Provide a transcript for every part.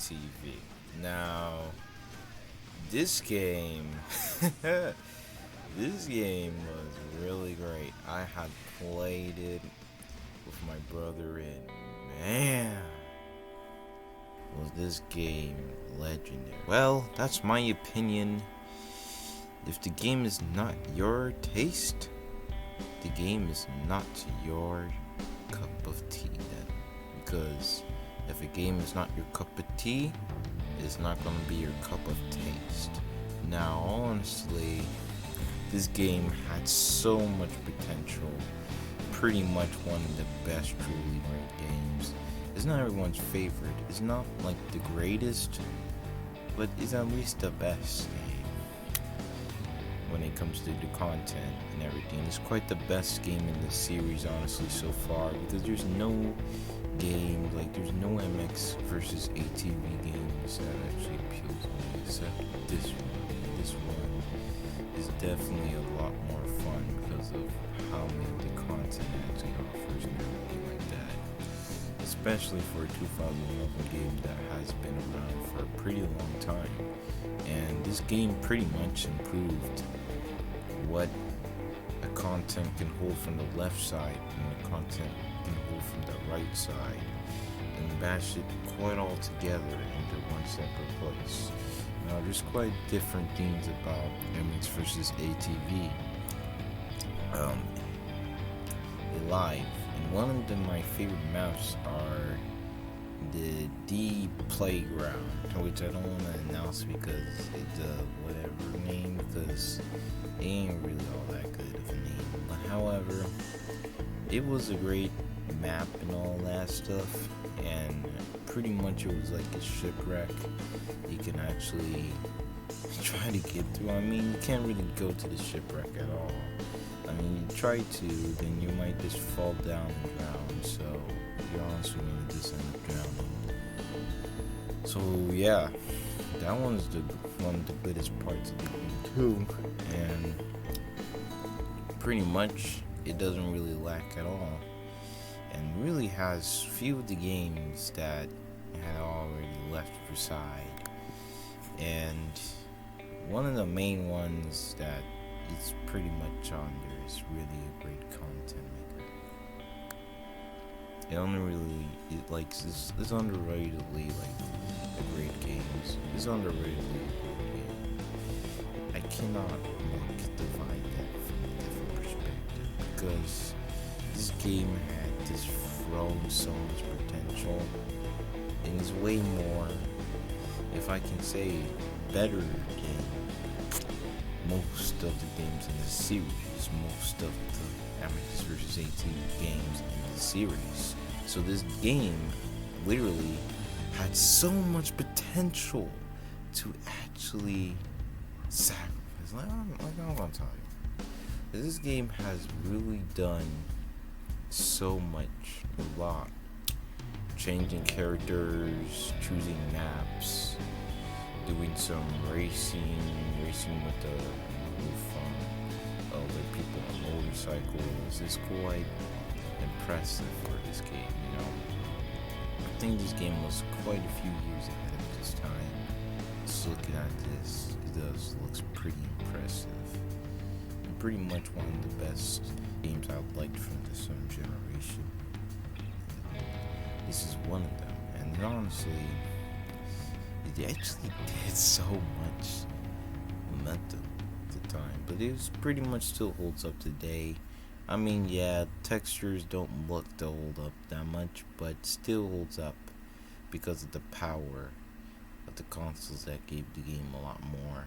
ATV. Now, this game, this game was really great. I had played it with my brother, and man, was this game legendary. Well, that's my opinion. If the game is not your taste, the game is not your cup of tea then. Because if a game is not your cup of tea, it's not going to be your cup of taste. Now, honestly, this game had so much potential. Pretty much one of the best truly great games. It's not everyone's favorite. It's not like the greatest, but it's at least the best game when it comes to the content and everything. It's quite the best game in the series, honestly, so far, because there's no game, like there's no MX versus ATV games that actually appeals to me, except this one. This one is definitely a lot more fun because of how many the content actually offers and everything like that. Especially for a 2011 game that has been around for a pretty long time. And this game pretty much improved what a content can hold from the left side and the content can hold from the right side, and bash it quite all together into one separate place. Now, there's quite different things about MX versus ATV Alive, and one of my favorite maps are the D Playground, which I don't want to announce because it's whatever name, because it ain't really all that good of a name. But however, it was a great map and all that stuff, and pretty much it was like a shipwreck. You can actually try to get through. I mean, you can't really go to the shipwreck at all. I mean, you try to, then you might just fall down and drown, so you're honestly going to just end up drowning. So yeah, that one's one of the goodest parts of the game too, and pretty much it doesn't really lack at all, and really has few of the games that had already left for side, and one of the main ones that is pretty much on there is really a great content maker. It only really, it's underratedly like a great game. It's underratedly a great game. I cannot divide that from a different perspective, because this game had this thrown so much potential, and is way more, if I can say, better than most of the games in the series, most of the MX vs. ATV games in the series. So this game literally had so much potential to actually sacrifice. Like I'm gonna tell you, this game has really done so much, a lot. Changing characters, choosing maps, doing some racing with other people on motorcycles. It's quite impressive for this game, you know. I think this game was quite a few years ahead of its time. Just looking at this, it does looks pretty impressive. And pretty much one of the best games I've liked from this generation. This is one of them, and honestly, it actually did so much momentum at the time, but it was pretty much still holds up today. I mean, yeah, textures don't look to hold up that much, but still holds up because of the power of the consoles that gave the game a lot more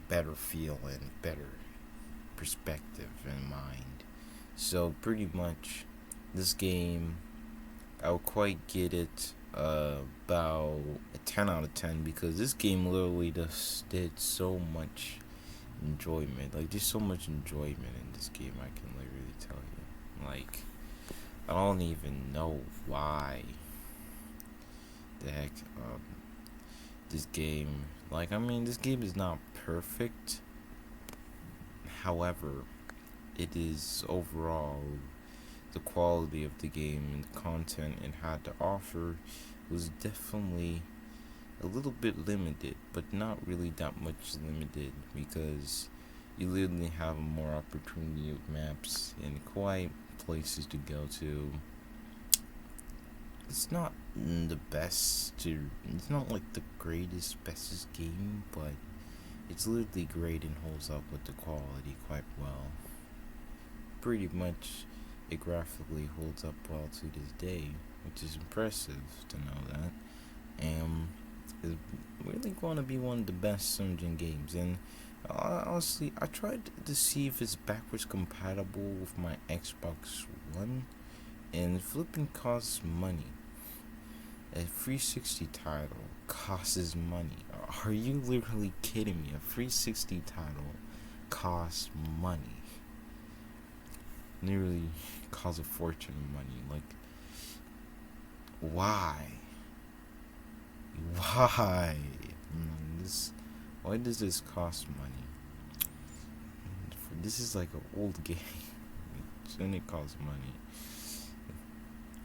better feel and better perspective in mind. So pretty much this game, I'll quite get it about a 10 out of 10, because this game literally just did so much enjoyment. Like, there's so much enjoyment in this game, I can literally tell you. Like, I don't even know why the heck this game, like, I mean, this game is not perfect. However, it is overall the quality of the game and the content it had to offer was definitely a little bit limited, but not really that much limited, because you literally have more opportunity of maps and quite places to go to. It's not the best, it's not like the greatest, bestest game, but it's literally great and holds up with the quality quite well. Pretty much, it graphically holds up well to this day, which is impressive to know that. And it's really going to be one of the best engine games. And honestly, I tried to see if it's backwards compatible with my Xbox One, and flipping costs money. A 360 title costs money. Are you literally kidding me? A 360 title costs money. Literally costs a fortune of money. Like, why? Why? Why does this cost money? This is like an old game. Shouldn't it cost money?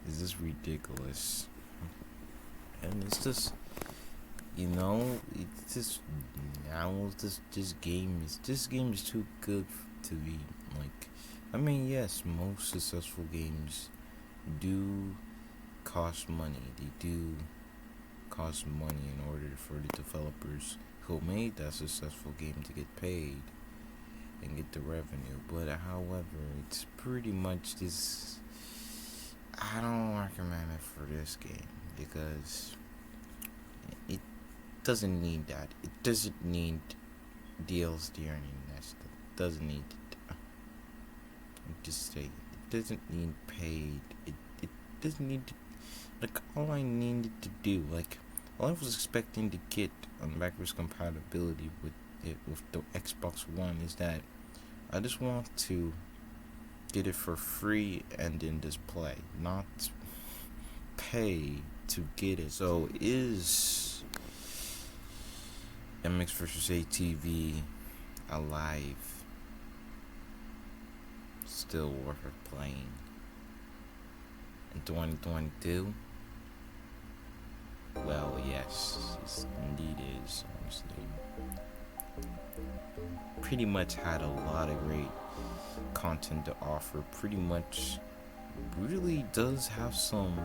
Is this ridiculous? And it's just, it's just now this game is too good to be like. I mean, yes, most successful games do cost money. They do cost money in order for the developers who made that successful game to get paid and get the revenue. But however, it's pretty much this. I don't recommend it for this game, because it doesn't need that. It doesn't need DLC or anything. That doesn't need it. Just say it doesn't need paid. It doesn't need to, like, all I needed to do, like, all I was expecting to get on backwards compatibility with the Xbox One is that I just want to get it for free and then just play, not pay to get it. So is MX vs ATV Alive still worth playing in 2022? Well, yes, it indeed is, honestly. Pretty much had a lot of great content to offer. Pretty much really does have some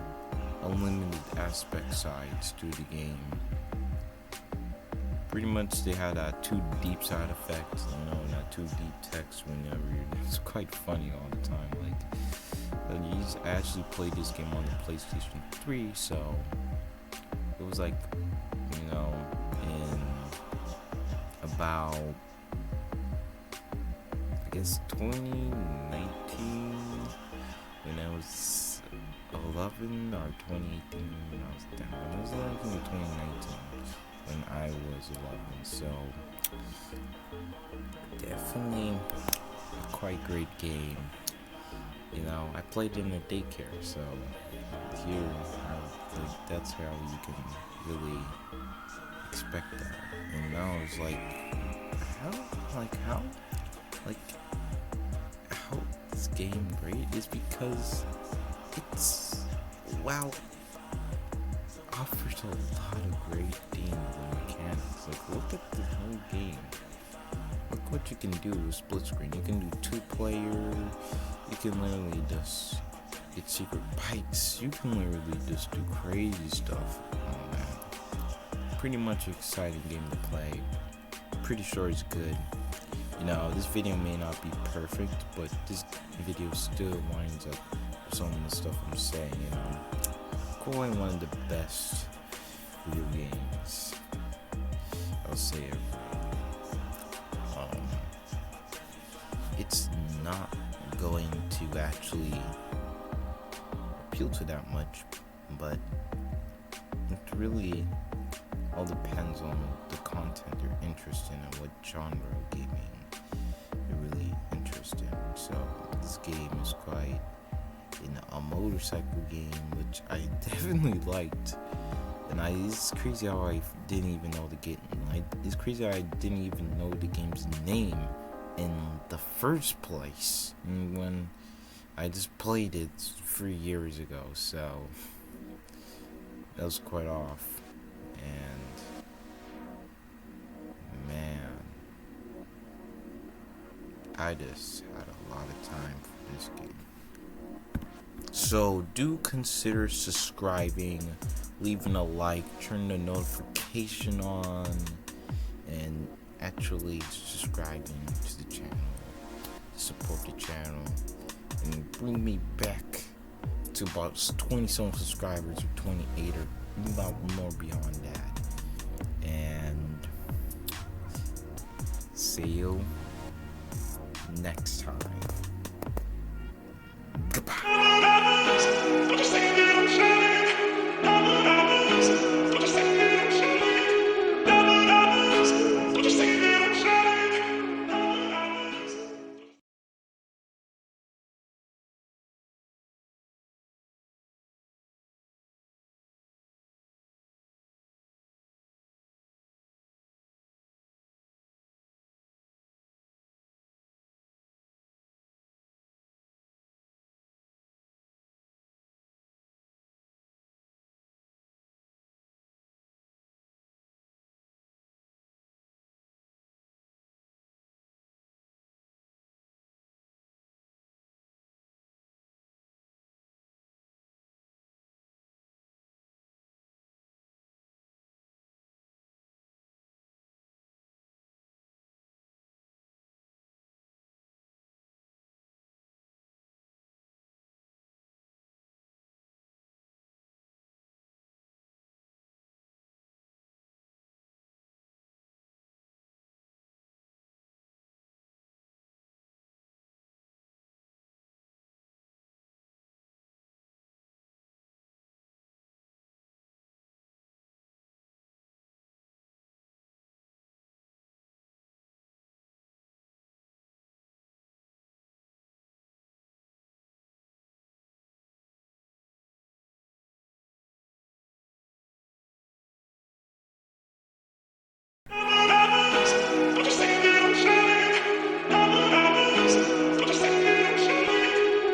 unlimited aspect sides to the game. Pretty much they had too deep side effects, not too deep text whenever it's quite funny all the time. Like, I actually played this game on the PlayStation 3, so it was like, in about, I guess, 2019, when I was 11, or 2018 when I was 10. When I was 11 or 2019 when I was 11. So definitely a quite great game. I played in a daycare, so here, that's how you can really expect that. And now it's like, how this game great is because it's, offers a lot of great things and mechanics. Like, look at the whole game. Look what you can do with split screen. You can do 2-player. You can literally just get secret bikes. You can literally just do crazy stuff on that. Pretty much exciting game to play. Pretty sure it's good. This video may not be perfect, but this video still winds up with some of the stuff I'm saying. Quite one of the best video games, I'll say it. It's not going to actually appeal to that much, but it really all depends on the content you're interested in and what genre of gaming you're really interested in. So this game is quite a motorcycle game, which I definitely liked. And it's crazy how I didn't even know the game. It's crazy how I didn't even know the game's name in the first place when I just played it 3 years ago. So That was quite off. And man, I just had a lot of time for this game. So do consider subscribing, leaving a like, turn the notification on, and actually subscribing to the channel to support the channel and bring me back to about 20-some subscribers, or 28, or about more beyond that. And see you next time.